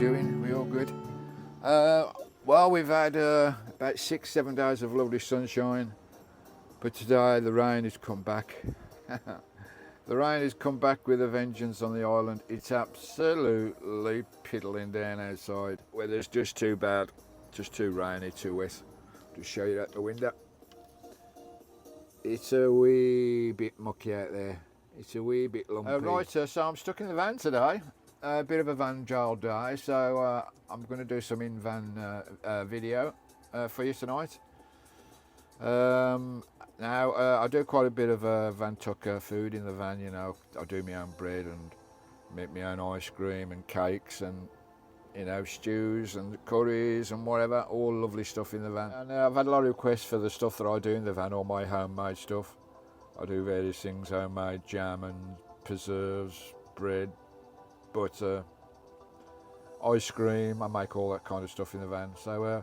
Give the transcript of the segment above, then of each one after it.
doing? We all good? Well, we've had about 6-7 days of lovely sunshine, but today the rain has come back. The rain has come back with a vengeance on the island. It's absolutely piddling down outside. Weather's just too bad, just too rainy, too wet. Just show you out the window. It's a wee bit mucky out there. It's a wee bit lumpy. Right, so I'm stuck in the van today. A bit of a van jail day, so I'm going to do some in-van video for you tonight. Now, I do quite a bit of Vantucker food in the van, you know. I do my own bread and make my own ice cream and cakes and, you know, stews and curries and whatever. All lovely stuff in the van. And I've had a lot of requests for the stuff that I do in the van, all my homemade stuff. I do various things, homemade jam and preserves, bread, butter, ice cream. I make all that kind of stuff in the van. So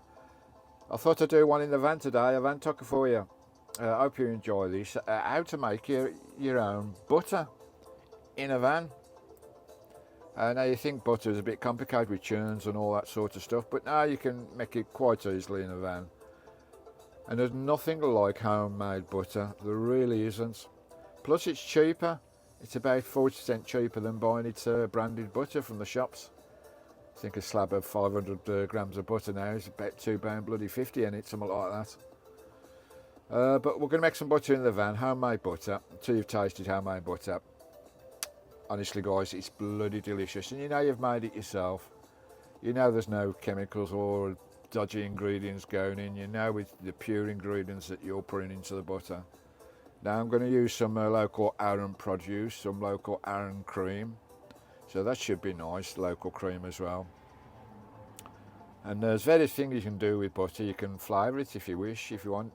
I thought I'd do one in the van today, a Vantucker for you. I hope you enjoy this. How to make your own butter in a van. Now you think butter is a bit complicated with churns and all that sort of stuff, but now you can make it quite easily in a van. And there's nothing like homemade butter, there really isn't. Plus it's cheaper. It's about 40% cheaper than buying it branded butter from the shops. I think a slab of 500 grams of butter now is about £2.50 in it, something like that. But we're going to make some butter in the van, homemade butter, until you've tasted homemade butter. Honestly guys, it's bloody delicious, and you know you've made it yourself. You know there's no chemicals or dodgy ingredients going in. You know with the pure ingredients that you're putting into the butter. Now I'm going to use some local Arran produce, some local Arran cream. So that should be nice, local cream as well. And there's various things you can do with butter. You can flavour it if you wish. If you want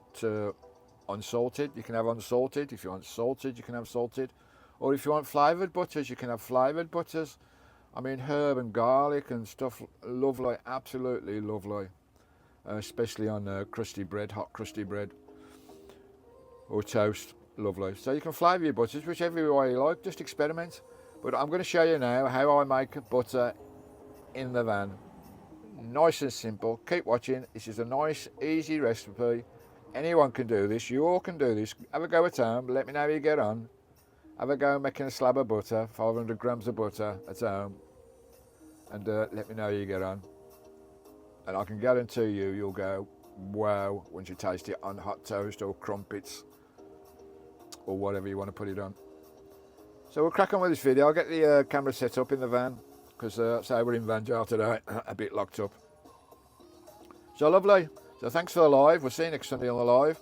unsalted, you can have unsalted. If you want salted, you can have salted. Or if you want flavoured butters, you can have flavoured butters. I mean, herb and garlic and stuff, lovely, absolutely lovely. Especially on crusty bread, hot crusty bread. Or toast, lovely. So you can flavour your butters whichever way you like, just experiment. But I'm going to show you now how I make butter in the van. Nice and simple. Keep watching. This is a nice, easy recipe. Anyone can do this. You all can do this. Have a go at home. Let me know how you get on. Have a go making a slab of butter, 500 grams of butter at home. And let me know how you get on. And I can guarantee you, you'll go, wow, once you taste it on hot toast or crumpets or whatever you want to put it on. So we'll crack on with this video. I'll get the camera set up in the van because say we're in van jail today, a bit locked up. So lovely. So thanks for the live. We'll see you next Sunday on the live.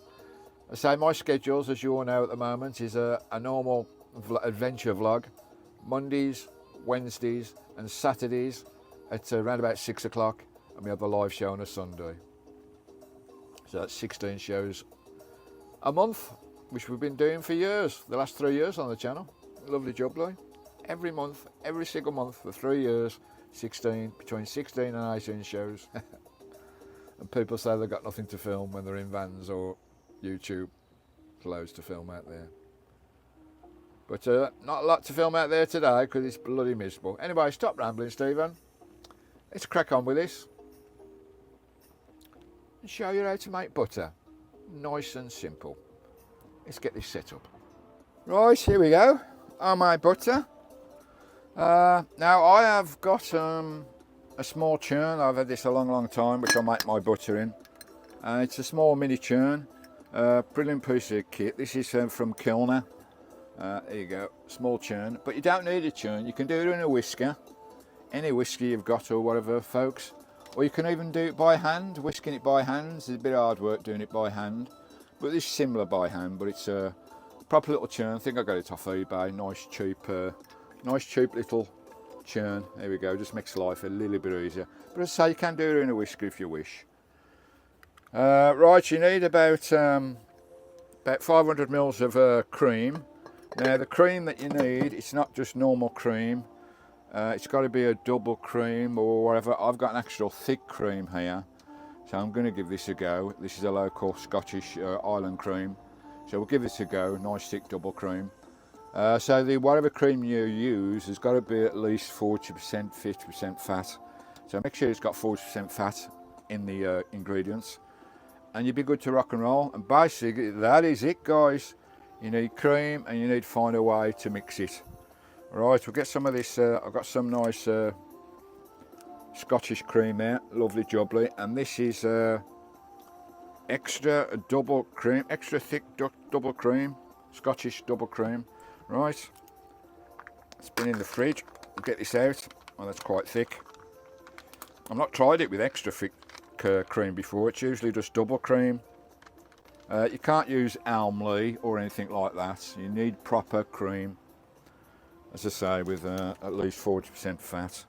I say my schedules, as you all know at the moment, is a normal adventure vlog. Mondays, Wednesdays and Saturdays at around about 6 o'clock, and we have the live show on a Sunday. So that's 16 shows a month, which we've been doing for years, the last 3 years on the channel. Lovely job, like. Every month, every single month for 3 years, between 16 and 18 shows. And people say they've got nothing to film when they're in vans or YouTube. There's loads to film out there. But not a lot to film out there today because it's bloody miserable. Anyway, stop rambling, Stephen. Let's crack on with this. And show you how to make butter. Nice and simple. Let's get this set up. Right, here we go. On my butter. Now I have got a small churn. I've had this a long time, which I make my butter in. It's a small mini churn. Brilliant piece of kit. This is from Kilner. There you go, small churn. But you don't need a churn. You can do it in a whisker. Any whisker you've got or whatever, folks. Or you can even do it by hand. Whisking it by hand. It's a bit of hard work doing it by hand. But this is similar by hand, but it's a proper little churn. I think I got it off eBay. Nice cheap little churn. There we go. Just makes life a little bit easier. But as I say, you can do it in a whisker if you wish. Right, you need about 500 mils of cream. Now the cream that you need, it's not just normal cream. It's got to be a double cream or whatever. I've got an actual thick cream here, so I'm going to give this a go. This is a local Scottish island cream, so we'll give this a go. Nice thick double cream. So whatever cream you use has got to be at least 40%, 50% fat. So make sure it's got 40% fat in the ingredients, and you'll be good to rock and roll. And basically that is it, guys. You need cream and you need to find a way to mix it. Right, we'll get some of this, I've got some nice Scottish cream there, lovely jubbly, and this is extra double cream, extra thick double cream, Scottish double cream. Right, it's been in the fridge. We'll get this out. Oh, that's quite thick. I've not tried it with extra thick cream before. It's usually just double cream. You can't use Almley or anything like that. You need proper cream, as I say, with at least 40% fat.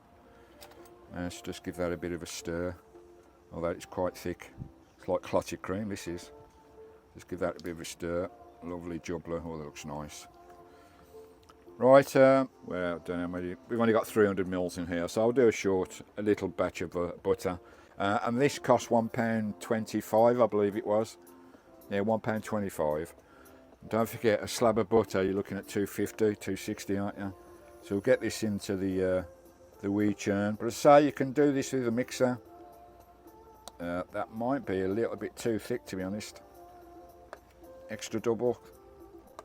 Let's just give that a bit of a stir, although it's quite thick. It's like clotted cream, this is. Just give that a bit of a stir. Lovely jubbler. Oh, that looks nice. Right, well, I don't know, maybe we've only got 300 mils in here, so I'll do a little batch of butter. And this cost £1.25, I believe it was. Yeah, £1.25. Don't forget, a slab of butter, you're looking at 250, 260, aren't you? So we'll get this into the wee churn. But as I say, you can do this with a mixer. That might be a little bit too thick, to be honest. Extra double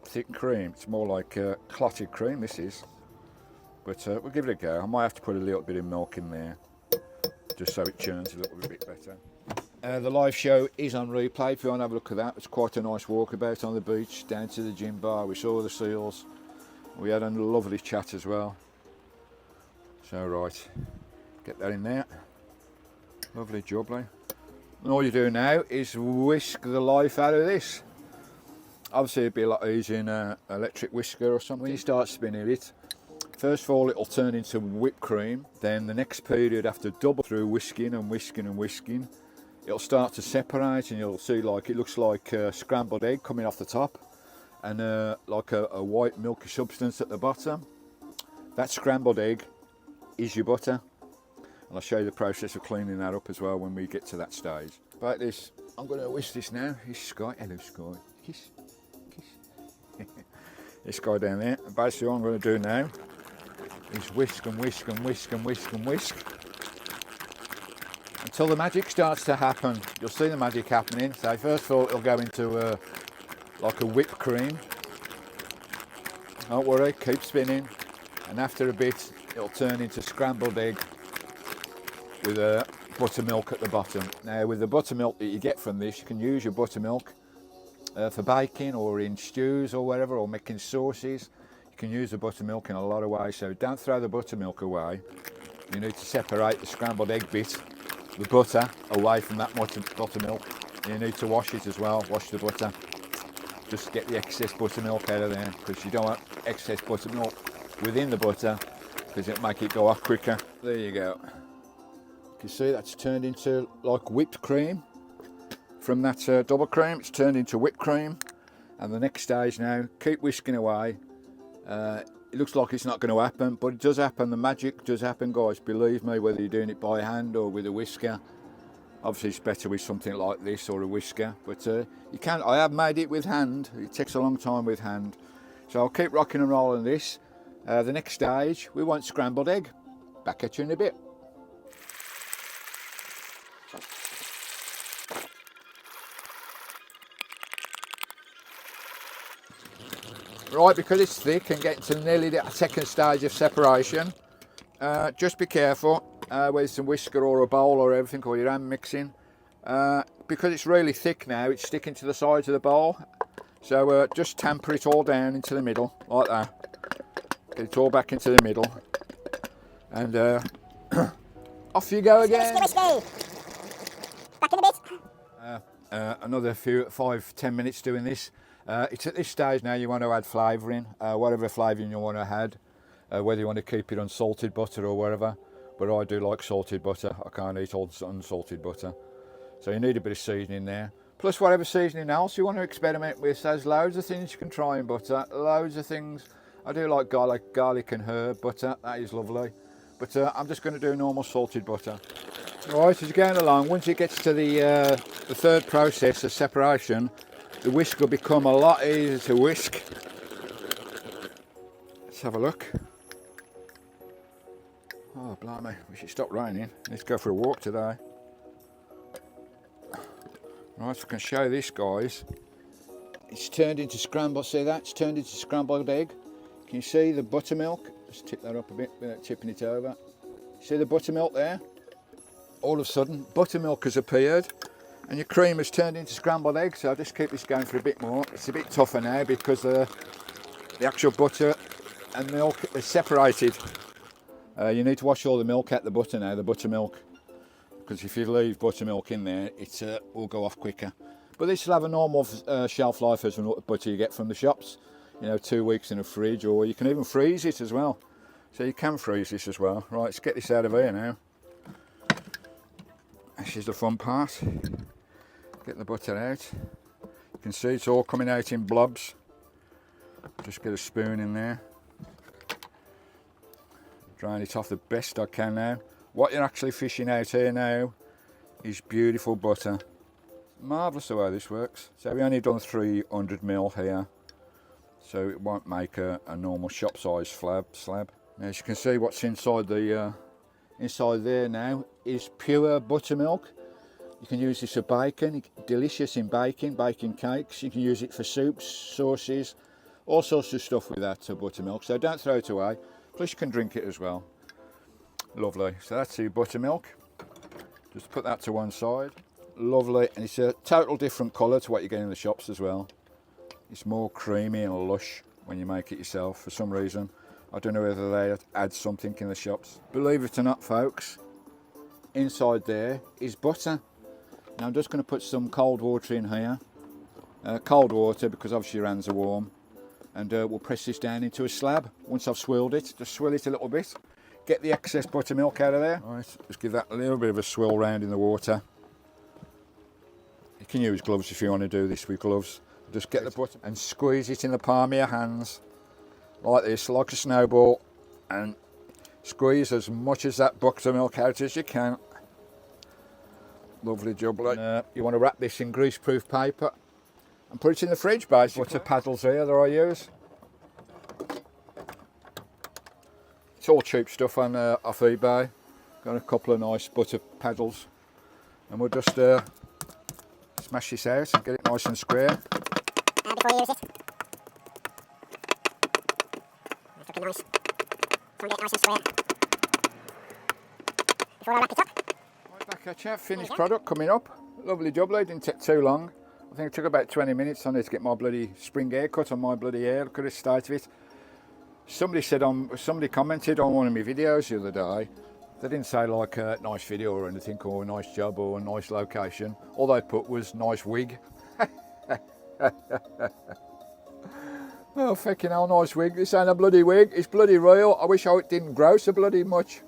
thick cream. It's more like clotted cream, this is. But we'll give it a go. I might have to put a little bit of milk in there, just so it churns a little bit better. The live show is on replay if you want to have a look at that. It's quite a nice walkabout on the beach, down to the gym bar. We saw the seals. We had a lovely chat as well. So right, get that in there. Lovely jubbly. And all you do now is whisk the life out of this. Obviously it'd be a lot easier in an electric whisker or something. You start spinning it. First of all, it'll turn into whipped cream. Then the next period, after double through whisking and whisking and whisking, it'll start to separate, and you'll see like it looks like a scrambled egg coming off the top, and like a white milky substance at the bottom. That scrambled egg is your butter. And I'll show you the process of cleaning that up as well when we get to that stage. About this, I'm going to whisk this now. Here's Skye. Hello, Skye. Kiss. Kiss. This guy down there. And basically what I'm going to do now is whisk and whisk and whisk and whisk and whisk until the magic starts to happen. You'll see the magic happening. So first of all, it'll go into like a whipped cream. Don't worry, keep spinning. And after a bit, it'll turn into scrambled egg with buttermilk at the bottom. Now, with the buttermilk that you get from this, you can use your buttermilk for baking or in stews or whatever, or making sauces. You can use the buttermilk in a lot of ways, so don't throw the buttermilk away. You need to separate the scrambled egg bit, the butter, away from that buttermilk. You need to wash it as well, wash the butter. Just get the excess buttermilk out of there, because you don't want excess buttermilk within the butter, because it'll make it go off quicker. There you go. You can see that's turned into like whipped cream. From that double cream, it's turned into whipped cream. And the next stage now, keep whisking away. It looks like it's not going to happen, but it does happen. The magic does happen, guys. Believe me, whether you're doing it by hand or with a whisker. Obviously, it's better with something like this or a whisker. But you can. I have made it with hand. It takes a long time with hand. So I'll keep rocking and rolling this. The next stage, we want scrambled egg. Back at you in a bit. Right, because it's thick and getting to nearly the second stage of separation, just be careful with some whisker or a bowl or everything, or your hand mixing. Because it's really thick now, it's sticking to the sides of the bowl. So just tamper it all down into the middle, like that. Get it all back into the middle. And off you go again. Back in a bit. Another 5-10 minutes doing this. It's at this stage now you want to add flavouring, whatever flavouring you want to add, whether you want to keep it unsalted butter or whatever, but I do like salted butter. I can't eat all unsalted butter. So you need a bit of seasoning there, plus whatever seasoning else you want to experiment with. There's loads of things you can try in butter, loads of things. I do like garlic and herb butter, that is lovely, but I'm just going to do normal salted butter. Right, as you're going along, once it gets to the third process of separation, the whisk will become a lot easier to whisk. Let's have a look. Oh, blimey, wish it stopped raining. Let's go for a walk today. Right, so I can show this, guys. It's turned into scrambled, see that? It's turned into scrambled egg. Can you see the buttermilk? Let's tip that up a bit without tipping it over. See the buttermilk there? All of a sudden, buttermilk has appeared and your cream has turned into scrambled egg. So I'll just keep this going for a bit more. It's a bit tougher now because the actual butter and milk is separated. You need to wash all the milk out the butter now, the buttermilk. Because if you leave buttermilk in there, it will go off quicker. But this will have a normal shelf life as butter you get from the shops. You know, 2 weeks in a fridge, or you can even freeze it as well. So you can freeze this as well. Right, let's get this out of here now. This is the fun part. Get the butter out. You can see it's all coming out in blobs. Just get a spoon in there. Drain it off the best I can now. What you're actually fishing out here now is beautiful butter. Marvellous the way this works. So we only done 300ml here, so it won't make a normal shop size slab. Now, as you can see, what's inside the inside there now is pure buttermilk. You can use this for bacon, delicious in baking cakes. You can use it for soups, sauces, all sorts of stuff with that buttermilk. So don't throw it away. Plus you can drink it as well. Lovely. So that's the buttermilk. Just put that to one side. Lovely, and it's a total different colour to what you get in the shops as well. It's more creamy and lush when you make it yourself for some reason. I don't know whether they add something in the shops. Believe it or not, folks, inside there is butter. Now I'm just going to put some cold water in here. Cold water because obviously your hands are warm. And we'll press this down into a slab. Once I've swirled it, just swirl it a little bit. Get the excess buttermilk out of there. Right, just give that a little bit of a swirl round in the water. You can use gloves if you want to do this with gloves. Just get the butter and squeeze it in the palm of your hands like this, like a snowball, and squeeze as much as that buttermilk out as you can. Lovely job. You want to wrap this in greaseproof paper and put it in the fridge, basically. Butter paddles here that I use. It's all cheap stuff on off eBay. Got a couple of nice butter paddles, and we'll just smash this out and get it nice and square. Before you use it, it's looking nice. Try and get it nice and square before I wrap it up. Right, back at you. Finished product coming up. Lovely jubbly, didn't take too long. I think it took about 20 minutes on it to get my bloody spring haircut on my bloody hair. Look at the state of it. Somebody commented on one of my videos the other day. They didn't say like a nice video or anything, or a nice job or a nice location. All they put was nice wig. Oh, fucking hell, nice wig. This ain't a bloody wig, it's bloody real. I wish it didn't grow so bloody much.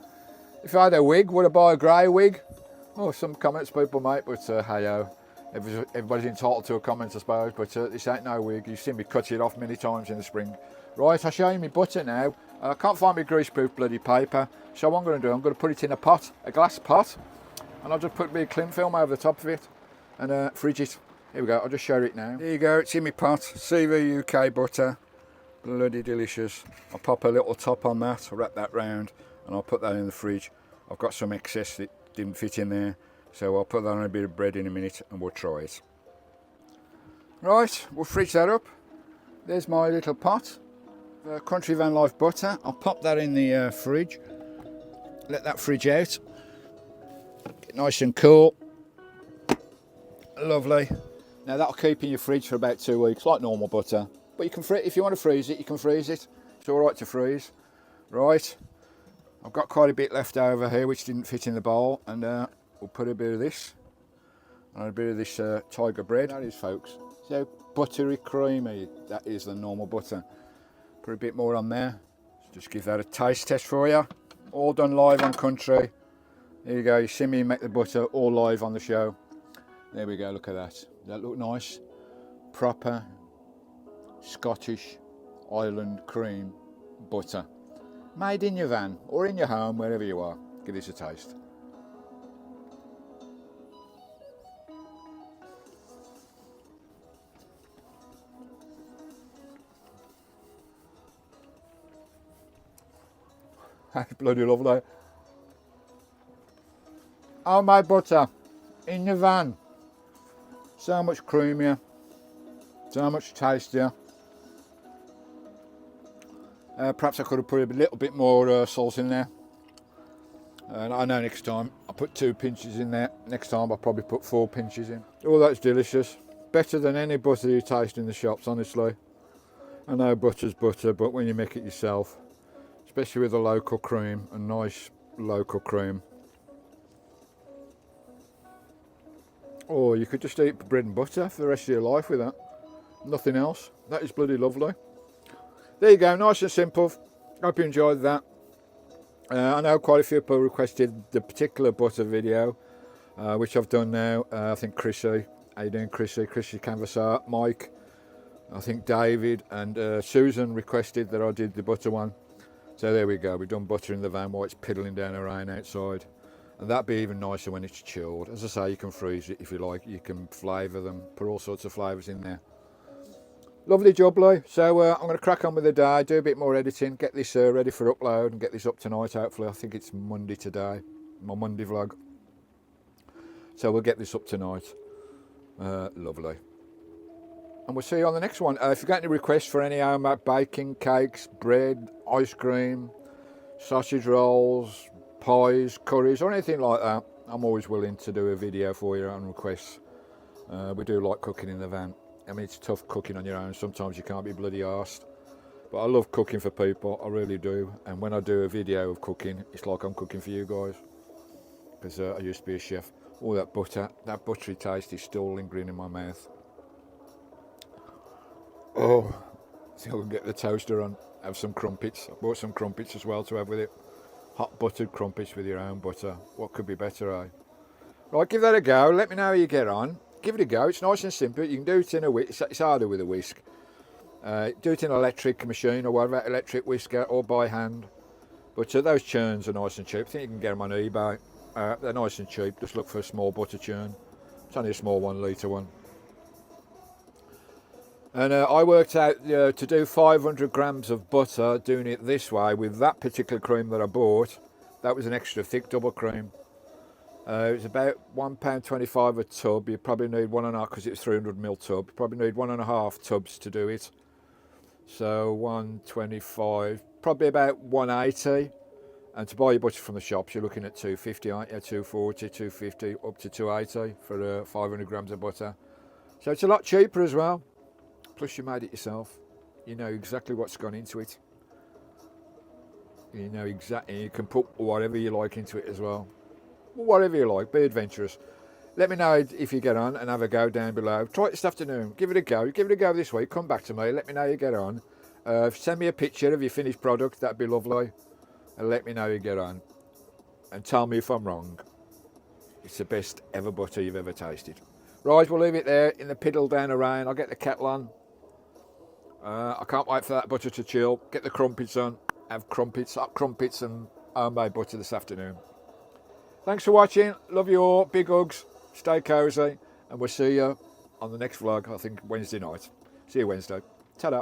If I had a wig, would I buy a grey wig? Oh, some comments people make, but hey-oh. Everybody's entitled to a comment, I suppose, but this ain't no wig. You've seen me cut it off many times in the spring. Right, I'll show you my butter now. I can't find my greaseproof bloody paper, so what I'm going to do, I'm going to put it in a pot, a glass pot, and I'll just put a bit of cling film over the top of it and fridge it. Here we go, I'll just show it now. There you go, it's in my pot, CVUK butter, bloody delicious. I'll pop a little top on that, I'll wrap that round, and I'll put that in the fridge. I've got some excess that didn't fit in there, so I'll put that on a bit of bread in a minute and we'll try it. Right, we'll fridge that up. There's my little pot. Country Vanlife butter. I'll pop that in the fridge. Let that fridge out. Get nice and cool. Lovely. Now that'll keep in your fridge for about 2 weeks, like normal butter. But you can if you want to freeze it, you can freeze it. It's all right to freeze. Right. I've got quite a bit left over here which didn't fit in the bowl, and we'll put a bit of this and a bit of this tiger bread. That is, folks. So buttery, creamy. That is the normal butter. Put a bit more on there. Just give that a taste test for you. All done live on Country. There you go. You see me make the butter all live on the show. There we go. Look at that. Does that look nice? Proper Scottish Island cream butter. Made in your van or in your home, wherever you are. Give this a taste. That's bloody lovely. Homemade butter in the van. So much creamier, so much tastier. Perhaps I could have put a little bit more salt in there. And I know next time I'll put 2 pinches in there. Next time I'll probably put 4 pinches in. Oh, that's delicious. Better than any butter you taste in the shops, honestly. I know butter's butter, but when you make it yourself, especially with a local cream, a nice local cream. Or you could just eat bread and butter for the rest of your life with that. Nothing else. That is bloody lovely. There you go, nice and simple. Hope you enjoyed that. I know quite a few people requested the particular butter video, which I've done now. I think Chrissy, how you doing Chrissy? Chrissy Canvas Art, Mike, I think David and Susan requested that I did the butter one. So there we go, we've done butter in the van while it's piddling down the rain outside. And that'd be even nicer when it's chilled. As I say, you can freeze it if you like, you can flavour them, put all sorts of flavours in there. Lovely jubbly. So I'm going to crack on with the day, do a bit more editing, get this ready for upload and get this up tonight hopefully. I think it's Monday today, my Monday vlog. So we'll get this up tonight. Lovely. And we'll see you on the next one. If you've got any requests for any homemade baking, cakes, bread, ice cream, sausage rolls, pies, curries or anything like that, I'm always willing to do a video for you on requests. We do like cooking in the van. I mean, it's tough cooking on your own. Sometimes you can't be bloody arsed. But I love cooking for people, I really do. And when I do a video of cooking, it's like I'm cooking for you guys. Because I used to be a chef. All that butter, that buttery taste is still lingering in my mouth. Oh, I think I can get the toaster on, have some crumpets. I bought some crumpets as well to have with it. Hot buttered crumpets with your own butter. What could be better, eh? Right, give that a go. Let me know how you get on. Give it a go. It's nice and simple. You can do it in a whisk. It's harder with a whisk. Do it in an electric machine or whatever, electric whisker or by hand. But those churns are nice and cheap. I think you can get them on eBay. They're nice and cheap. Just look for a small butter churn. It's only a small 1 litre one. And I worked out to do 500 grams of butter, doing it this way with that particular cream that I bought. That was an extra thick double cream. It was about £1.25 a tub. You probably need 1.5 because it's 300ml tub. You probably need 1.5 tubs to do it. So 125, probably about 180. And to buy your butter from the shops, you're looking at 250, aren't you? 240, 250, up to 280 for 500 grams of butter. So it's a lot cheaper as well. Plus you made it yourself. You know exactly what's gone into it. You know exactly, you can put whatever you like into it as well. Whatever you like, be adventurous. Let me know if you get on and have a go down below. Try it this afternoon, give it a go this week, come back to me, let me know how you get on. Send me a picture of your finished product, that'd be lovely. And let me know how you get on. And tell me if I'm wrong. It's the best ever butter you've ever tasted. Right, we'll leave it there in the piddle down the rain. I'll get the kettle on. I can't wait for that butter to chill. Get the crumpets on, have crumpets, hot crumpets and homemade butter this afternoon. Thanks for watching, love you all, big hugs, stay cosy, and we'll see you on the next vlog, I think Wednesday night. See you Wednesday. Ta-da.